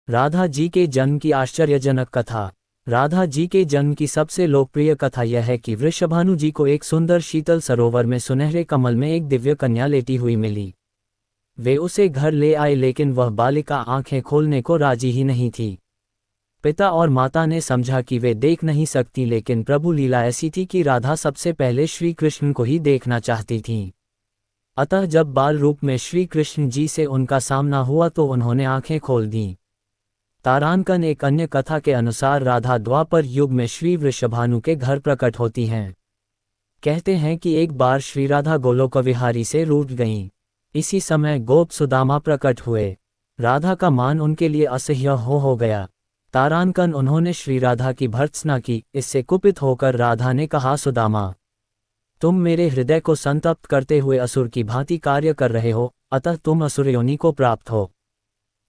राधा जी के जन्म की आश्चर्यजनक कथा। राधा जी के जन्म की सबसे लोकप्रिय कथा यह है कि वृषभानु जी को एक सुंदर शीतल सरोवर में सुनहरे कमल में एक दिव्य कन्या लेटी हुई मिली। वे उसे घर ले आए, लेकिन वह बालिका आंखें खोलने को राजी ही नहीं थी। पिता और माता ने समझा कि वे देख नहीं सकती, लेकिन प्रभु लीला ऐसी थी कि राधा सबसे पहले श्री कृष्ण को ही देखना चाहती थीं। अतः जब बाल रूप में श्री कृष्ण जी से उनका सामना हुआ तो उन्होंने आंखें खोल दीं। तारांकन एक अन्य कथा के अनुसार राधा द्वापर युग में श्री वृषभानु के घर प्रकट होती हैं। कहते हैं कि एक बार श्री राधा गोलोक विहारी से रूठ गईं। इसी समय गोप सुदामा प्रकट हुए। राधा का मान उनके लिए असह्य हो गया। तारांकन उन्होंने श्री राधा की भर्त्सना की। इससे कुपित होकर राधा ने कहा, सुदामा, तुम मेरे हृदय को संतप्त करते हुए असुर की भांति कार्य कर रहे हो, अतः तुम असुर योनि को प्राप्त हो।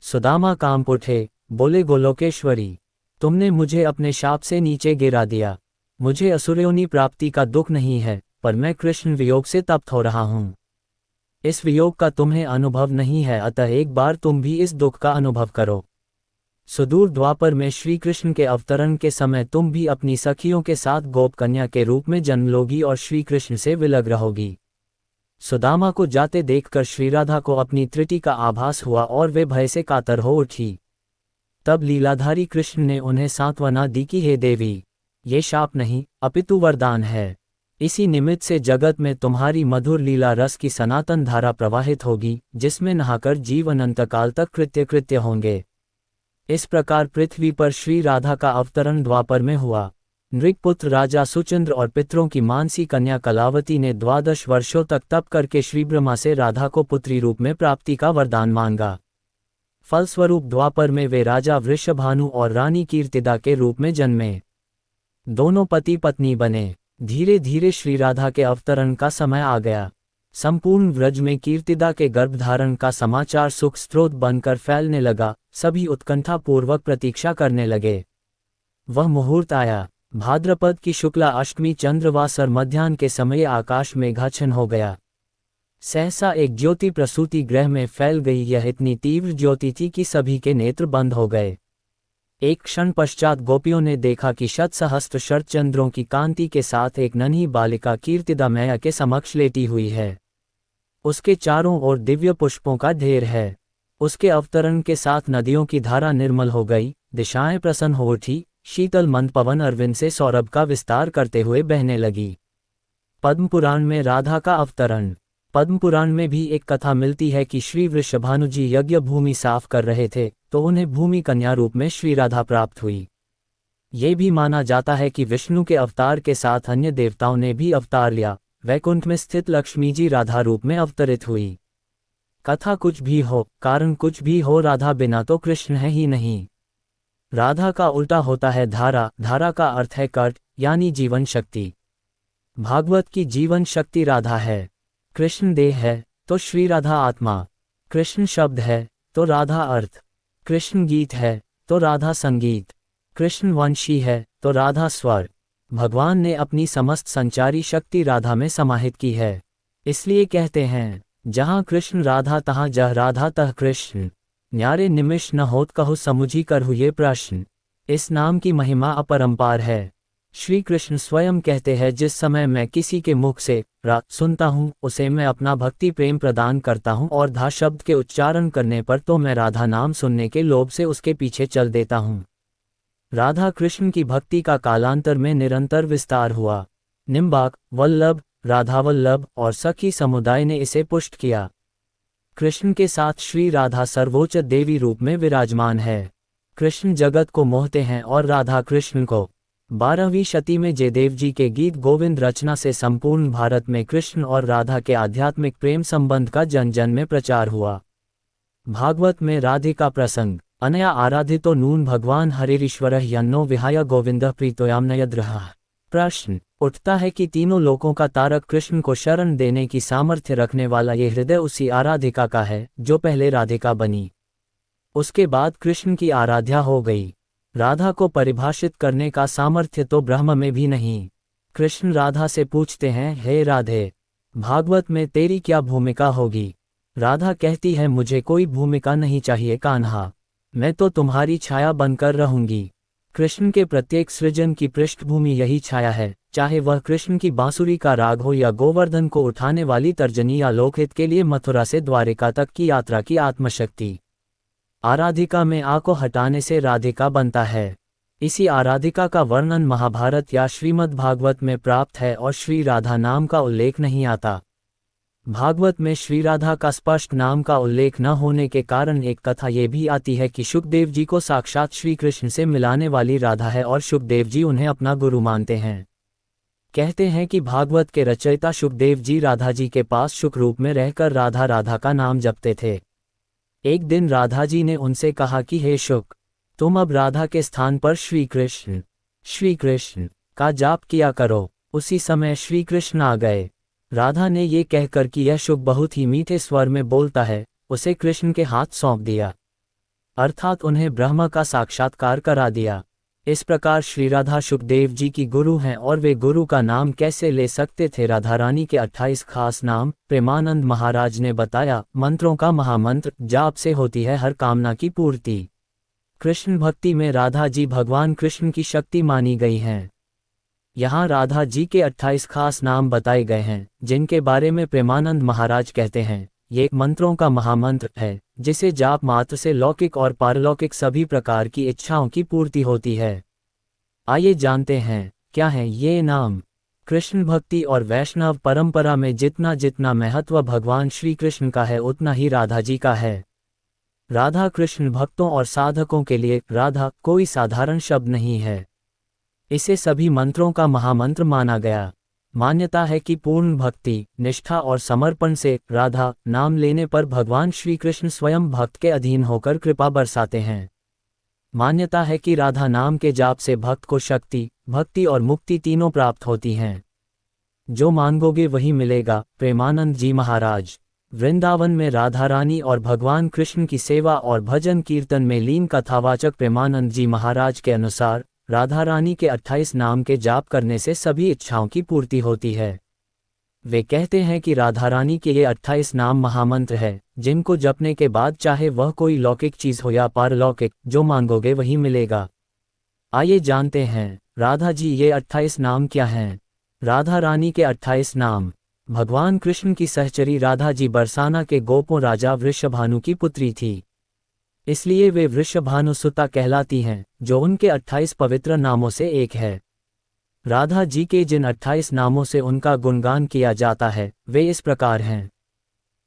सुदामा कांप उठे, बोले, गोलोकेश्वरी, तुमने मुझे अपने शाप से नीचे गिरा दिया। मुझे असुर योनि प्राप्ति का दुख नहीं है, पर मैं कृष्ण वियोग से तप्त हो रहा हूँ। इस वियोग का तुम्हें अनुभव नहीं है, अतः एक बार तुम भी इस दुख का अनुभव करो। सुदूर द्वापर में श्री कृष्ण के अवतरण के समय तुम भी अपनी सखियों के साथ गोप कन्या के रूप में जन्म लोगी और श्री कृष्ण से विलग रहोगी। सुदामा को जाते देखकर श्री राधा को अपनी त्रुटि का आभास हुआ और वे भय से कातर हो उठी। तब लीलाधारी कृष्ण ने उन्हें सांत्वना दी कि हे देवी, ये शाप नहीं अपितु वरदान है। इसी निमित्त से जगत में तुम्हारी मधुर लीला रस की सनातन धारा प्रवाहित होगी, जिसमें नहाकर जीव अनंतकाल तक कृत्य होंगे। इस प्रकार पृथ्वी पर श्री राधा का अवतरण द्वापर में हुआ। नृगपुत्र राजा सुचंद्र और पितरों की मानसी कन्या कलावती ने 12 वर्षों तक तप करके श्री ब्रह्मा से राधा को पुत्री रूप में प्राप्ति का वरदान मांगा। फलस्वरूप द्वापर में वे राजा वृषभानु और रानी कीर्तिदा के रूप में जन्मे। दोनों पति पत्नी बने। धीरे धीरे श्री राधा के अवतरण का समय आ गया। संपूर्ण व्रज में कीर्तिदा के गर्भधारण का समाचार सुख स्रोत बनकर फैलने लगा। सभी उत्कंठापूर्वक प्रतीक्षा करने लगे। वह मुहूर्त आया। भाद्रपद की शुक्ला अष्टमी चंद्रवासर मध्याह्न के समय आकाश में मेघाच्छन्न हो गया। सहसा एक ज्योति प्रसूति ग्रह में फैल गई। यह इतनी तीव्र ज्योति थी कि सभी के नेत्र बंद हो गए। एक क्षण पश्चात गोपियों ने देखा कि शतसहस्त्र शरचंद्रों की कांति के साथ एक नन्ही बालिका कीर्तिदा मैया के समक्ष लेटी हुई है। उसके चारों ओर दिव्य पुष्पों का ढेर है। उसके अवतरण के साथ नदियों की धारा निर्मल हो गई, दिशाएं प्रसन्न हो उठी, शीतल मंद पवन अरविंद से सौरभ का विस्तार करते हुए बहने लगी। पद्म पुराण में राधा का अवतरण। पद्म पुराण में भी एक कथा मिलती है कि श्री वृषभानु जी यज्ञ भूमि साफ कर रहे थे तो उन्हें भूमि कन्या रूप में श्री राधा प्राप्त हुई। ये भी माना जाता है कि विष्णु के अवतार के साथ अन्य देवताओं ने भी अवतार लिया। वैकुंठ में स्थित लक्ष्मी जी राधा रूप में अवतरित हुई। कथा कुछ भी हो, कारण कुछ भी हो, राधा बिना तो कृष्ण है ही नहीं। राधा का उल्टा होता है धारा। धारा का अर्थ है कट, यानी जीवन शक्ति। भागवत की जीवन शक्ति राधा है। कृष्ण देह है तो श्री राधा आत्मा। कृष्ण शब्द है तो राधा अर्थ। कृष्ण गीत है तो राधा संगीत। कृष्ण वंशी है तो राधा स्वर। भगवान ने अपनी समस्त संचारी शक्ति राधा में समाहित की है। इसलिए कहते हैं, जहाँ कृष्ण राधा तहाँ जह राधा तह कृष्ण। न्यारे निमिष न होत कहु समुझी करहु ये प्रश्न। इस नाम की महिमा अपरंपार है। श्री कृष्ण स्वयं कहते हैं, जिस समय मैं किसी के मुख से रा सुनता हूँ उसे मैं अपना भक्ति प्रेम प्रदान करता हूँ, और धा शब्द के उच्चारण करने पर तो मैं राधा नाम सुनने के लोभ से उसके पीछे चल देता हूँ। राधा कृष्ण की भक्ति का कालांतर में निरंतर विस्तार हुआ। निम्बाक, वल्लभ, राधावल्लभ और सखी समुदाय ने इसे पुष्ट किया। कृष्ण के साथ श्री राधा सर्वोच्च देवी रूप में विराजमान है। कृष्ण जगत को मोहते हैं और राधा कृष्ण को। 12वीं शती में जयदेव जी के गीत गोविंद रचना से संपूर्ण भारत में कृष्ण और राधा के आध्यात्मिक प्रेम संबंध का जन जन में प्रचार हुआ। भागवत में राधिका प्रसंग। अनया आराधितो नून भगवान हरिरीश्वरः यन्नो विहाय गोविंदः प्रीतोयाम्नयद्रः। प्रश्न उठता है कि तीनों लोकों का तारक कृष्ण को शरण देने की सामर्थ्य रखने वाला ये हृदय उसी आराधिका का है जो पहले राधिका बनी, उसके बाद कृष्ण की आराध्या हो गई। राधा को परिभाषित करने का सामर्थ्य तो ब्रह्म में भी नहीं। कृष्ण राधा से पूछते हैं, हे राधे, भागवत में तेरी क्या भूमिका होगी? राधा कहती है, मुझे कोई भूमिका नहीं चाहिए कान्हा, मैं तो तुम्हारी छाया बनकर रहूंगी। कृष्ण के प्रत्येक सृजन की पृष्ठभूमि यही छाया है, चाहे वह कृष्ण की बांसुरी का राग हो या गोवर्धन को उठाने वाली तर्जनी या लोकहित के लिए मथुरा से द्वारिका तक की यात्रा की आत्मशक्ति। आराधिका में आ को हटाने से राधिका बनता है। इसी आराधिका का वर्णन महाभारत या श्रीमद् भागवत में प्राप्त है और श्री राधा नाम का उल्लेख नहीं आता। भागवत में श्री राधा का स्पष्ट नाम का उल्लेख न होने के कारण एक कथा ये भी आती है कि शुकदेव जी को साक्षात श्री कृष्ण से मिलाने वाली राधा है और शुकदेव जी उन्हें अपना गुरु मानते हैं। कहते हैं कि भागवत के रचयिता शुकदेव जी राधा जी के पास शुक रूप में रहकर राधा राधा का नाम जपते थे। एक दिन राधा जी ने उनसे कहा कि हे शुक, तुम अब राधा के स्थान पर श्री कृष्ण का जाप किया करो। उसी समय श्री कृष्ण आ गए। राधा ने ये कहकर कि यह शुक बहुत ही मीठे स्वर में बोलता है, उसे कृष्ण के हाथ सौंप दिया, अर्थात उन्हें ब्रह्म का साक्षात्कार करा दिया। इस प्रकार श्री राधा शुकदेव जी की गुरु हैं और वे गुरु का नाम कैसे ले सकते थे। राधा रानी के 28 खास नाम प्रेमानंद महाराज ने बताया। मंत्रों का महामंत्र जाप से होती है हर कामना की पूर्ति। कृष्ण भक्ति में राधा जी भगवान कृष्ण की शक्ति मानी गई हैं। यहाँ राधा जी के 28 खास नाम बताए गए हैं, जिनके बारे में प्रेमानंद महाराज कहते हैं, ये एक मंत्रों का महामंत्र है जिसे जाप मात्र से लौकिक और पारलौकिक सभी प्रकार की इच्छाओं की पूर्ति होती है। आइए जानते हैं क्या है ये नाम। कृष्ण भक्ति और वैष्णव परंपरा में जितना जितना महत्व भगवान श्री कृष्ण का है उतना ही राधा जी का है। राधा कृष्ण भक्तों और साधकों के लिए राधा कोई साधारण शब्द नहीं है। इसे सभी मंत्रों का महामंत्र माना गया। मान्यता है कि पूर्ण भक्ति, निष्ठा और समर्पण से राधा नाम लेने पर भगवान श्री कृष्ण स्वयं भक्त के अधीन होकर कृपा बरसाते हैं। मान्यता है कि राधा नाम के जाप से भक्त को शक्ति, भक्ति और मुक्ति तीनों प्राप्त होती हैं। जो मांगोगे वही मिलेगा। प्रेमानंद जी महाराज वृंदावन में राधा रानी और भगवान कृष्ण की सेवा और भजन कीर्तन में लीन कथावाचक प्रेमानंद जी महाराज के अनुसार राधा रानी के 28 नाम के जाप करने से सभी इच्छाओं की पूर्ति होती है। वे कहते हैं कि राधा रानी के ये 28 नाम महामंत्र है, जिनको जपने के बाद चाहे वह कोई लौकिक चीज हो या पारलौकिक, जो मांगोगे वही मिलेगा। आइए जानते हैं राधा जी ये 28 नाम क्या हैं। राधा रानी के 28 नाम। भगवान कृष्ण की सहचरी राधा जी बरसाना के गोपों राजा वृषभानु की पुत्री थी, इसलिए वे वृषभानुसुता कहलाती हैं, जो उनके 28 पवित्र नामों से एक है। राधा जी के जिन 28 नामों से उनका गुणगान किया जाता है वे इस प्रकार हैं।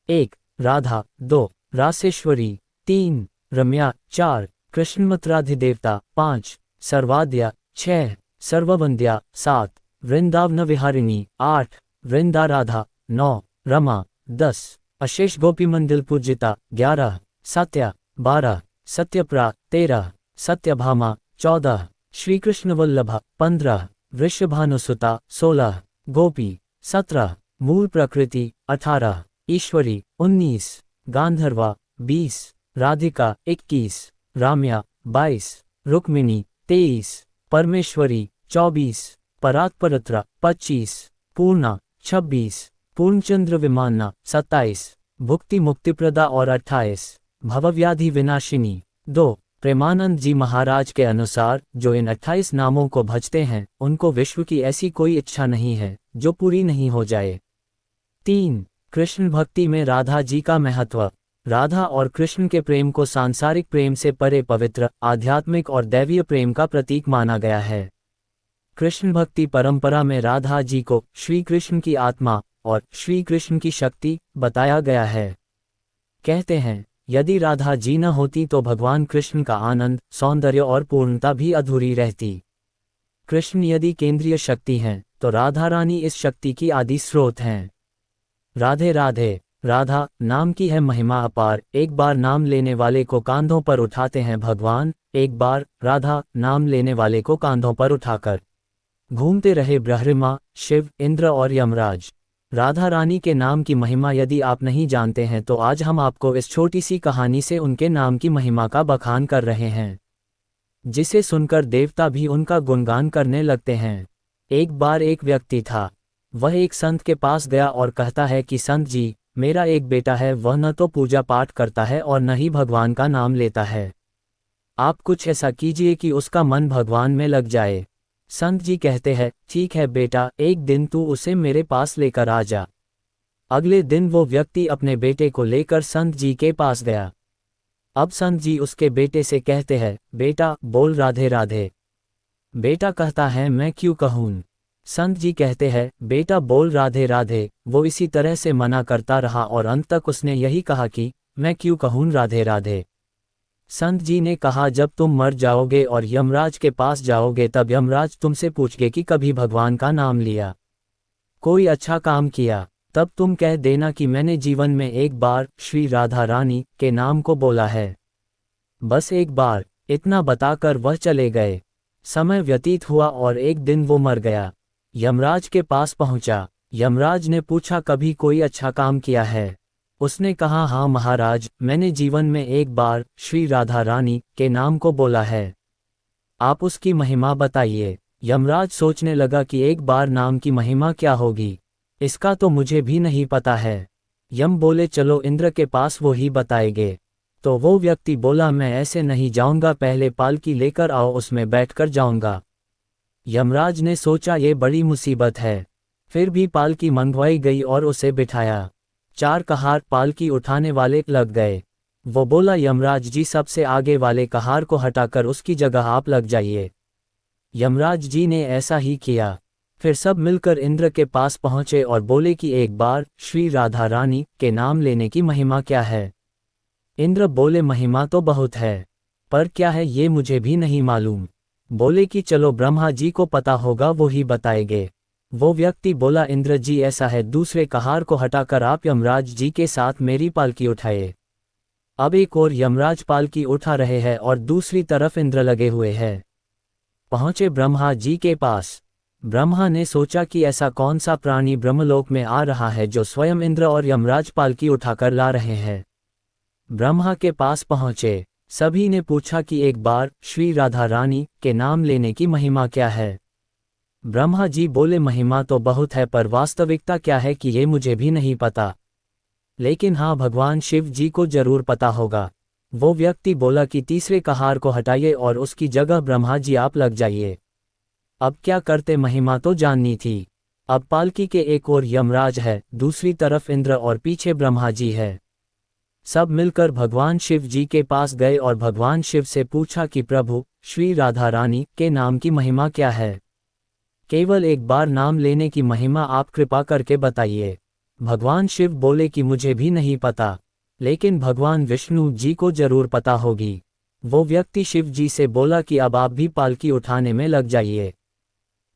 1. राधा। 2. रासेश्वरी। 3. रम्या। 4. कृष्णमत्राधिदेवता। 5. सर्वाद्या। 6. सर्ववंद्या। 7. वृंदावन विहारिणी। 8. वृंदाराधा। 9. रमा। 10. अशेष गोपी मंदिर पूजिता। 11. सत्या। 12. सत्यप्रा। 13. सत्यभामा। 14. श्रीकृष्ण वल्लभा। 15. वृषभानुसुता। 16. गोपी। 17. मूल प्रकृति। 18. ईश्वरी। 19. गांधर्वा। 20. राधिका। 21. राम्या। 22. रुक्मिणी। 23. परमेश्वरी। 24. परात्परत्रा। 25. पूर्णा। 26. पूर्णचंद्र विमाना। 27. भुक्ति मुक्तिप्रदा और 28. भवव्याधि विनाशिनी। 2. प्रेमानंद जी महाराज के अनुसार जो इन 28 नामों को भजते हैं उनको विश्व की ऐसी कोई इच्छा नहीं है जो पूरी नहीं हो जाए। 3. कृष्ण भक्ति में राधा जी का महत्व। राधा और कृष्ण के प्रेम को सांसारिक प्रेम से परे पवित्र, आध्यात्मिक और दैवीय प्रेम का प्रतीक माना गया है। कृष्ण भक्ति परंपरा में राधा जी को श्री कृष्ण की आत्मा और श्री कृष्ण की शक्ति बताया गया है। कहते हैं यदि राधा जी न होती तो भगवान कृष्ण का आनंद, सौंदर्य और पूर्णता भी अधूरी रहती। कृष्ण यदि केंद्रीय शक्ति हैं तो राधा रानी इस शक्ति की आदि स्रोत हैं। राधे राधे। राधा नाम की है महिमा अपार। एक बार नाम लेने वाले को कांधों पर उठाते हैं भगवान, एक बार राधा नाम लेने वाले को कांधों पर उठाकर घूमते रहे ब्रह्मा, शिव, इंद्र और यमराज। राधा रानी के नाम की महिमा यदि आप नहीं जानते हैं तो आज हम आपको इस छोटी सी कहानी से उनके नाम की महिमा का बखान कर रहे हैं, जिसे सुनकर देवता भी उनका गुणगान करने लगते हैं। एक बार एक व्यक्ति था। वह एक संत के पास गया और कहता है कि संत जी, मेरा एक बेटा है, वह न तो पूजा पाठ करता है और न ही भगवान का नाम लेता है। आप कुछ ऐसा कीजिए कि उसका मन भगवान में लग जाए। संत जी कहते हैं, ठीक है बेटा, एक दिन तू उसे मेरे पास लेकर आ जा। अगले दिन वो व्यक्ति अपने बेटे को लेकर संत जी के पास गया। अब संत जी उसके बेटे से कहते हैं, बेटा बोल राधे राधे। बेटा कहता है, मैं क्यों कहूँ। संत जी कहते हैं, बेटा बोल राधे राधे। वो इसी तरह से मना करता रहा और अंत तक उसने यही कहा कि मैं क्यों कहूँ राधे राधे। संत जी ने कहा, जब तुम मर जाओगे और यमराज के पास जाओगे तब यमराज तुमसे पूछगे कि कभी भगवान का नाम लिया, कोई अच्छा काम किया, तब तुम कह देना कि मैंने जीवन में एक बार श्री राधा रानी के नाम को बोला है, बस एक बार। इतना बताकर वह चले गए। समय व्यतीत हुआ और एक दिन वो मर गया। यमराज के पास पहुंचा। यमराज ने पूछा, कभी कोई अच्छा काम किया है। उसने कहा, हाँ महाराज, मैंने जीवन में एक बार श्री राधा रानी के नाम को बोला है, आप उसकी महिमा बताइए। यमराज सोचने लगा कि एक बार नाम की महिमा क्या होगी, इसका तो मुझे भी नहीं पता है। यम बोले, चलो इंद्र के पास वो ही बताएंगे। तो वो व्यक्ति बोला, मैं ऐसे नहीं जाऊंगा, पहले पालकी लेकर आओ, उसमें बैठकर जाऊंगा। यमराज ने सोचा ये बड़ी मुसीबत है, फिर भी पालकी मंगवाई गई और उसे बिठाया। 4 कहार पालकी उठाने वाले लग गए। वो बोला, यमराज जी सबसे आगे वाले कहार को हटाकर उसकी जगह आप लग जाइए। यमराज जी ने ऐसा ही किया। फिर सब मिलकर इंद्र के पास पहुंचे और बोले कि एक बार श्री राधा रानी के नाम लेने की महिमा क्या है। इंद्र बोले, महिमा तो बहुत है, पर क्या है ये मुझे भी नहीं मालूम। बोले कि चलो ब्रह्मा जी को पता होगा, वो ही बताएंगे। वो व्यक्ति बोला, इंद्र जी ऐसा है, दूसरे कहार को हटाकर आप यमराज जी के साथ मेरी पालकी उठाए। अब एक और यमराज पालकी उठा रहे हैं और दूसरी तरफ इंद्र लगे हुए हैं। पहुंचे ब्रह्मा जी के पास। ब्रह्मा ने सोचा कि ऐसा कौन सा प्राणी ब्रह्मलोक में आ रहा है जो स्वयं इंद्र और यमराज पालकी उठाकर ला रहे हैं। ब्रह्मा के पास पहुंचे। सभी ने पूछा कि एक बार श्री राधा रानी के नाम लेने की महिमा क्या है। ब्रह्मा जी बोले, महिमा तो बहुत है, पर वास्तविकता क्या है कि ये मुझे भी नहीं पता, लेकिन हाँ भगवान शिव जी को जरूर पता होगा। वो व्यक्ति बोला कि तीसरे कहार को हटाइए और उसकी जगह ब्रह्मा जी आप लग जाइए। अब क्या करते, महिमा तो जाननी थी। अब पालकी के एक और यमराज है, दूसरी तरफ इंद्र और पीछे ब्रह्मा जी है। सब मिलकर भगवान शिव जी के पास गए और भगवान शिव से पूछा कि प्रभु, श्री राधा रानी के नाम की महिमा क्या है। केवल एक बार नाम लेने की महिमा आप कृपा करके बताइए। भगवान शिव बोले कि मुझे भी नहीं पता, लेकिन भगवान विष्णु जी को जरूर पता होगी। वो व्यक्ति शिव जी से बोला कि अब आप भी पालकी उठाने में लग जाइए।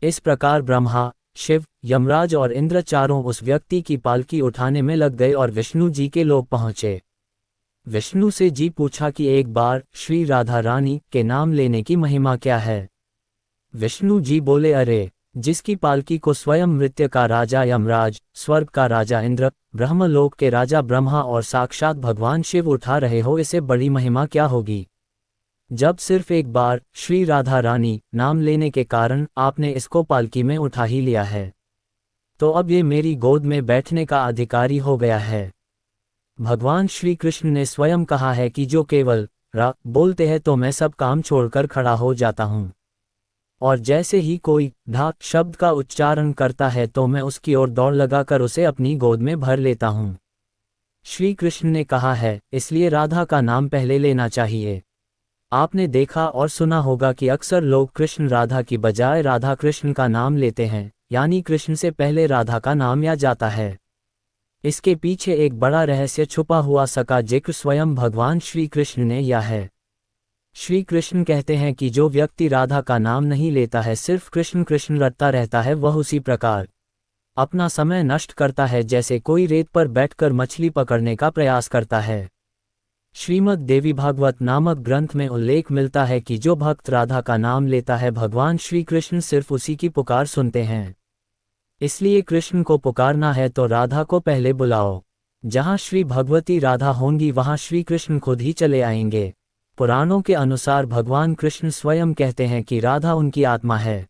इस प्रकार ब्रह्मा, शिव, यमराज और इंद्र चारों उस व्यक्ति की पालकी उठाने में लग गए और विष्णु जी के लोग पहुंचे। विष्णु से जी पूछा कि एक बार श्री राधा रानी के नाम लेने की महिमा क्या है। विष्णु जी बोले, अरे, जिसकी पालकी को स्वयं मृत्यु का राजा यमराज, स्वर्ग का राजा इंद्र, ब्रह्मलोक के राजा ब्रह्मा और साक्षात भगवान शिव उठा रहे हो, इसे बड़ी महिमा क्या होगी। जब सिर्फ एक बार श्री राधा रानी नाम लेने के कारण आपने इसको पालकी में उठा ही लिया है, तो अब ये मेरी गोद में बैठने का अधिकारी हो गया है। भगवान श्री कृष्ण ने स्वयं कहा है कि जो केवल रा बोलते हैं तो मैं सब काम छोड़कर खड़ा हो जाता हूँ, और जैसे ही कोई ढा शब्द का उच्चारण करता है तो मैं उसकी ओर दौड़ लगाकर उसे अपनी गोद में भर लेता हूँ। श्री कृष्ण ने कहा है, इसलिए राधा का नाम पहले लेना चाहिए। आपने देखा और सुना होगा कि अक्सर लोग कृष्ण राधा की बजाय राधा कृष्ण का नाम लेते हैं, यानी कृष्ण से पहले राधा का नाम लिया जाता है। इसके पीछे एक बड़ा रहस्य छुपा हुआ सका जिक्र स्वयं भगवान श्री कृष्ण ने किया है। श्री कृष्ण कहते हैं कि जो व्यक्ति राधा का नाम नहीं लेता है, सिर्फ कृष्ण कृष्ण रटता रहता है, वह उसी प्रकार अपना समय नष्ट करता है जैसे कोई रेत पर बैठकर मछली पकड़ने का प्रयास करता है। श्रीमद् देवी भागवत नामक ग्रंथ में उल्लेख मिलता है कि जो भक्त राधा का नाम लेता है, भगवान श्री कृष्ण सिर्फ उसी की पुकार सुनते हैं। इसलिए कृष्ण को पुकारना है तो राधा को पहले बुलाओ। जहाँ श्री भगवती राधा होंगी वहाँ श्री कृष्ण खुद ही चले आएंगे। पुराणों के अनुसार भगवान कृष्ण स्वयं कहते हैं कि राधा उनकी आत्मा है,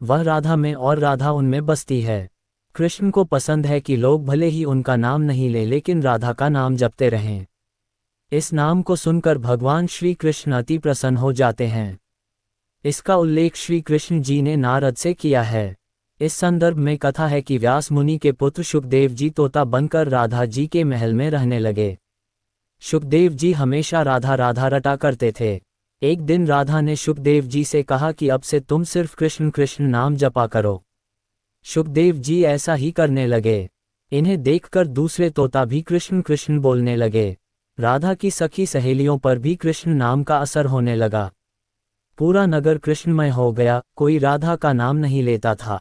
वह राधा में और राधा उनमें बसती है। कृष्ण को पसंद है कि लोग भले ही उनका नाम नहीं ले लेकिन राधा का नाम जपते रहें। इस नाम को सुनकर भगवान श्री कृष्ण अति प्रसन्न हो जाते हैं। इसका उल्लेख श्री कृष्ण जी ने नारद से किया है। इस संदर्भ में कथा है कि व्यास मुनि के पुत्र शुकदेव जी तोता बनकर राधा जी के महल में रहने लगे। शुकदेव जी हमेशा राधा राधा रटा करते थे। एक दिन राधा ने शुकदेव जी से कहा कि अब से तुम सिर्फ कृष्ण कृष्ण नाम जपा करो। शुकदेव जी ऐसा ही करने लगे। इन्हें देखकर दूसरे तोता भी कृष्ण कृष्ण बोलने लगे। राधा की सखी सहेलियों पर भी कृष्ण नाम का असर होने लगा। पूरा नगर कृष्णमय हो गया, कोई राधा का नाम नहीं लेता था।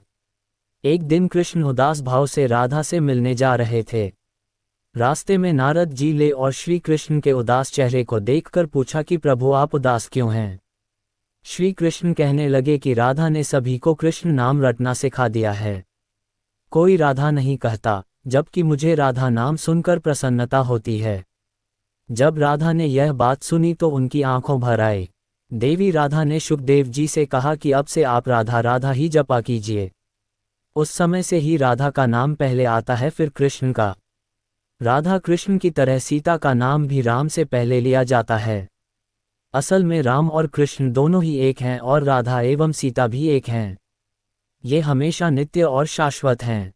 एक दिन कृष्ण उदास भाव से राधा से मिलने जा रहे थे। रास्ते में नारद जी ले और श्री कृष्ण के उदास चेहरे को देखकर पूछा कि प्रभु आप उदास क्यों हैं। श्री कृष्ण कहने लगे कि राधा ने सभी को कृष्ण नाम रटना सिखा दिया है। कोई राधा नहीं कहता, जबकि मुझे राधा नाम सुनकर प्रसन्नता होती है। जब राधा ने यह बात सुनी तो उनकी आंखों भर आई। देवी राधा ने शुकदेव जी से कहा कि अब से आप राधा राधा ही जपा कीजिए। उस समय से ही राधा का नाम पहले आता है फिर कृष्ण का। राधा कृष्ण की तरह सीता का नाम भी राम से पहले लिया जाता है। असल में राम और कृष्ण दोनों ही एक हैं और राधा एवं सीता भी एक हैं। ये हमेशा नित्य और शाश्वत हैं।